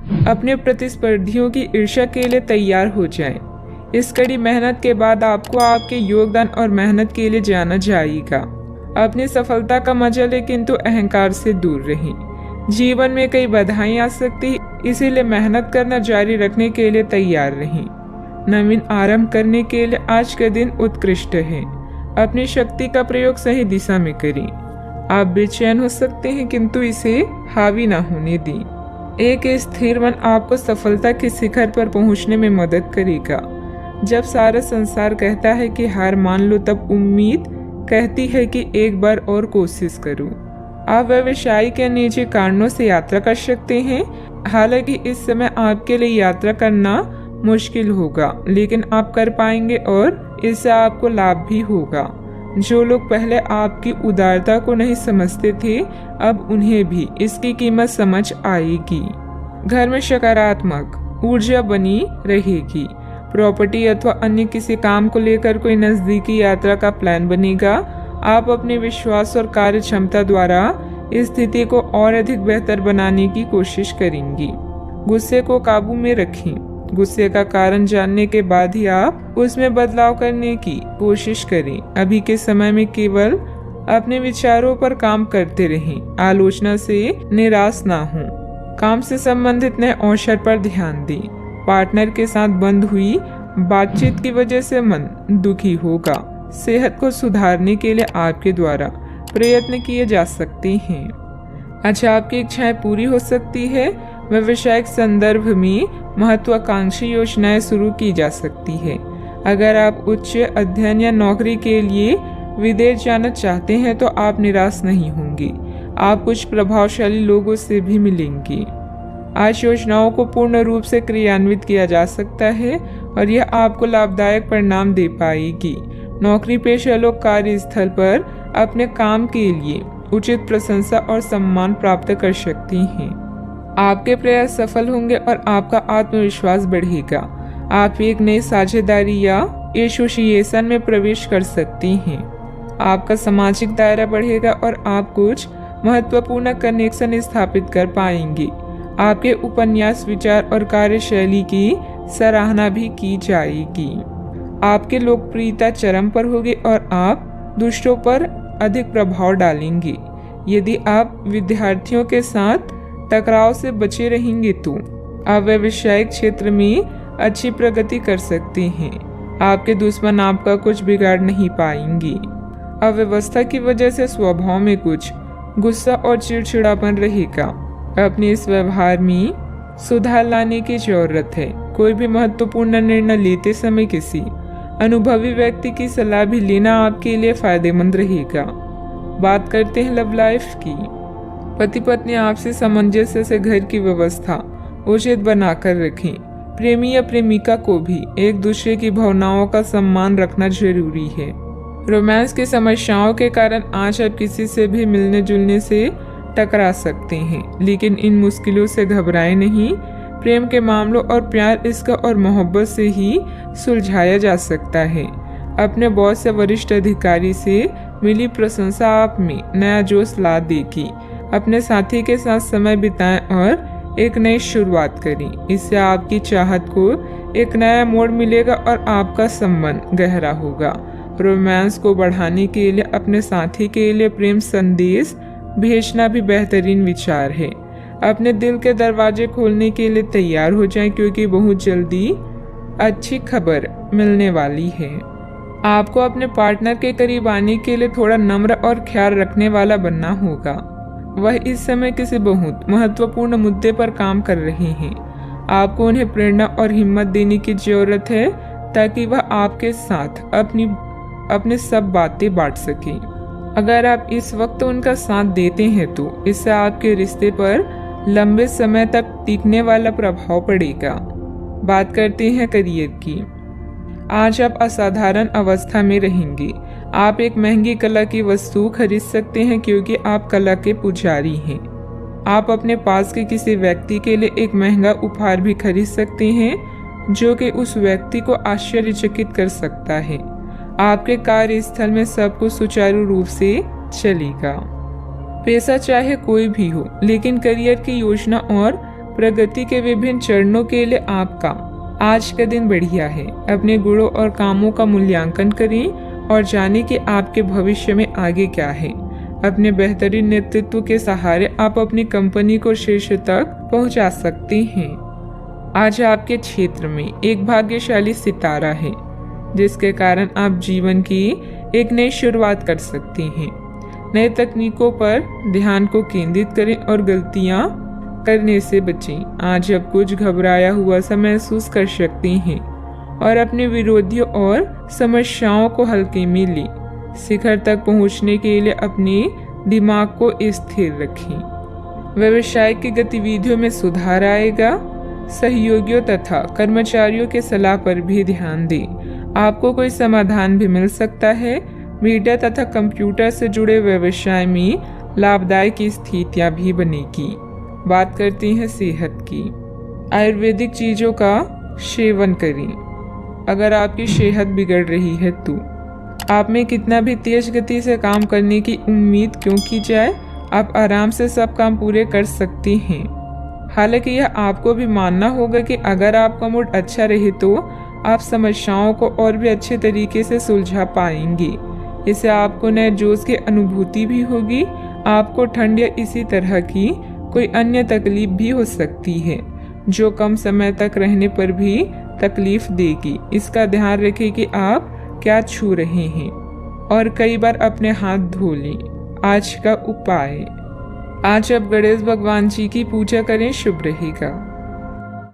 अपने प्रतिस्पर्धियों की ईर्ष्या के लिए तैयार हो जाएं। इस कड़ी मेहनत के बाद आपको आपके योगदान और मेहनत के लिए जाना जाएगा। अपनी सफलता का मजा लें, किंतु अहंकार से दूर रहें। जीवन में कई बाधाएं आ सकती है, इसीलिए मेहनत करना जारी रखने के लिए तैयार रहें। नवीन आरंभ करने के लिए आज का दिन उत्कृष्ट है। अपनी शक्ति का प्रयोग सही दिशा में करें। आप बेचैन हो सकते हैं, किंतु इसे हावी ना होने दें। एक स्थिर मन आपको सफलता के शिखर पर पहुंचने में मदद करेगा। जब सारा संसार कहता है कि हार मान लो, तब उम्मीद कहती है कि एक बार और कोशिश करो। आप व्यवसायिक या निजी कारणों से यात्रा कर सकते हैं। हालांकि इस समय आपके लिए यात्रा करना मुश्किल होगा, लेकिन आप कर पाएंगे और इससे आपको लाभ भी होगा। जो लोग पहले आपकी उदारता को नहीं समझते थे, अब उन्हें भी इसकी कीमत समझ आएगी। घर में सकारात्मक ऊर्जा बनी रहेगी। प्रॉपर्टी अथवा अन्य किसी काम को लेकर कोई नजदीकी यात्रा का प्लान बनेगा। आप अपने विश्वास और कार्य क्षमता द्वारा इस स्थिति को और अधिक बेहतर बनाने की कोशिश करेंगी। गुस्से को काबू में रखें। गुस्से का कारण जानने के बाद ही आप उसमें बदलाव करने की कोशिश करें। अभी के समय में केवल अपने विचारों पर काम करते रहें। आलोचना से निराश ना हो। काम से संबंधित नए अवसर पर ध्यान दें। पार्टनर के साथ बंद हुई बातचीत की वजह से मन दुखी होगा। सेहत को सुधारने के लिए आपके द्वारा प्रयत्न किए जा सकते हैं। अच्छा, आपकी इच्छाएं पूरी हो सकती है। व्यावसायिक संदर्भ में महत्वाकांक्षी योजनाएं शुरू की जा सकती है। अगर आप उच्च अध्ययन या नौकरी के लिए विदेश जाना चाहते हैं तो आप निराश नहीं होंगे। आप कुछ प्रभावशाली लोगों से भी मिलेंगे। आज योजनाओं को पूर्ण रूप से क्रियान्वित किया जा सकता है और यह आपको लाभदायक परिणाम दे पाएगी। नौकरी पेशा लोग कार्यस्थल पर अपने काम के लिए उचित प्रशंसा और सम्मान प्राप्त कर सकते हैं। आपके प्रयास सफल होंगे और आपका आत्मविश्वास बढ़ेगा। आप एक नई साझेदारी या एसोसिएशन में प्रवेश कर सकते हैं। आपका सामाजिक दायरा बढ़ेगा और आप कुछ महत्वपूर्ण कनेक्शन स्थापित कर पाएंगे। आपके उपन्यास, विचार और कार्यशैली की सराहना भी की जाएगी। आपकी लोकप्रियता चरम पर होगी और आप दूसरों पर अधिक प्रभाव डालेंगे। यदि आप विद्यार्थियों के साथ टकराव से बचे रहेंगे तो आप व्यावसायिक क्षेत्र में अच्छी प्रगति कर सकते हैं। आपके दुश्मन आपका कुछ बिगाड़ नहीं पाएंगे। अव्यवस्था की वजह से स्वभाव में कुछ गुस्सा और चिड़चिड़ापन रहेगा। अपने इस व्यवहार में सुधार लाने की जरूरत है। कोई भी महत्वपूर्ण निर्णय लेते समय किसी अनुभवी व्यक्ति की सलाह भी लेना आपके लिए फायदेमंद रहेगा। बात करते हैं लव लाइफ की। पति पत्नी आपसी सामंजस्य से घर की व्यवस्था उचित बनाकर रखें। प्रेमी या प्रेमिका को भी एक दूसरे की भावनाओं का सम्मान रखना जरूरी है। रोमांस की समस्याओं के कारण आज आप किसी से भी मिलने जुलने से टकरा सकते हैं, लेकिन इन मुश्किलों से घबराएं नहीं। प्रेम के मामलों और प्यार, इश्क और मोहब्बत से ही सुलझाया जा सकता है। अपने बॉस या वरिष्ठ अधिकारी से मिली प्रशंसा आप में नया जोश ला देगी। अपने साथी के साथ समय बिताएं और एक नई शुरुआत करें। इससे आपकी चाहत को एक नया मोड़ मिलेगा और आपका संबंध गहरा होगा। रोमांस को बढ़ाने के लिए अपने साथी के लिए प्रेम संदेश भेजना भी बेहतरीन विचार है। अपने दिल के दरवाजे खोलने के लिए तैयार हो जाएं, क्योंकि बहुत जल्दी अच्छी खबर मिलने वाली है। आपको अपने पार्टनर के करीब आने के लिए थोड़ा नम्र और ख्याल रखने वाला बनना होगा। वह इस समय किसी बहुत महत्वपूर्ण मुद्दे पर काम कर रहे हैं। आपको उन्हें प्रेरणा और हिम्मत देने की जरूरत है ताकि वह आपके साथ अपनी सब बातें बांट सकें। अगर आप इस वक्त उनका साथ देते हैं तो इससे आपके रिश्ते पर लंबे समय तक टिकने वाला प्रभाव पड़ेगा। बात करते हैं करियर की। आज आप असाधारण अवस्था में रहेंगे। आप एक महंगी कला की वस्तु खरीद सकते हैं क्योंकि आप कला के पुजारी हैं। आप अपने पास के किसी व्यक्ति के लिए एक महंगा उपहार भी खरीद सकते हैं जो कि उस व्यक्ति को आश्चर्यचकित कर सकता है। आपके कार्यस्थल में सब कुछ सुचारू रूप से चलेगा। पेशा चाहे कोई भी हो, लेकिन करियर की योजना और प्रगति के विभिन्न चरणों के लिए आपका आज का दिन बढ़िया है। अपने गुणों और कामों का मूल्यांकन करें और जानें कि आपके भविष्य में आगे क्या है। अपने बेहतरीन नेतृत्व के सहारे आप अपनी कंपनी को शीर्ष तक पहुंचा सकते हैं। आज आपके क्षेत्र में एक भाग्यशाली सितारा है, जिसके कारण आप जीवन की एक नई शुरुआत कर सकते हैं। नए तकनीकों पर ध्यान को केंद्रित करें और गलतियां करने से बचें। आज आप कुछ घबराया हुआ सा महसूस कर सकते हैं और अपने विरोधियों और समस्याओं को हल्के में लें। शिखर तक पहुंचने के लिए अपने दिमाग को स्थिर रखें। व्यवसाय की गतिविधियों में सुधार आएगा। सहयोगियों तथा कर्मचारियों के सलाह पर भी ध्यान दें। आपको कोई समाधान भी मिल सकता है। मीडिया तथा कंप्यूटर से जुड़े व्यवसाय में लाभदायक स्थितियां भी बनेगी। बात करते हैं सेहत की। आयुर्वेदिक चीजों का सेवन करें। अगर आपकी सेहत बिगड़ रही है तो आप में कितना भी तेज गति से काम करने की उम्मीद क्यों की जाए, आप आराम से सब काम पूरे कर सकते हैं। हालांकि यह आपको भी मानना होगा कि अगर आपका मूड अच्छा रहे तो आप समस्याओं को और भी अच्छे तरीके से सुलझा पाएंगे। इससे आपको नए जोश की अनुभूति भी होगी। आपको ठंड या इसी तरह की कोई अन्य तकलीफ भी हो सकती है, जो कम समय तक रहने पर भी तकलीफ देगी। इसका ध्यान रखें कि आप क्या छू रहे हैं और कई बार अपने हाथ धो लें। आज का उपाय, आज आप गणेश भगवान जी की पूजा करें, शुभ रहेगा।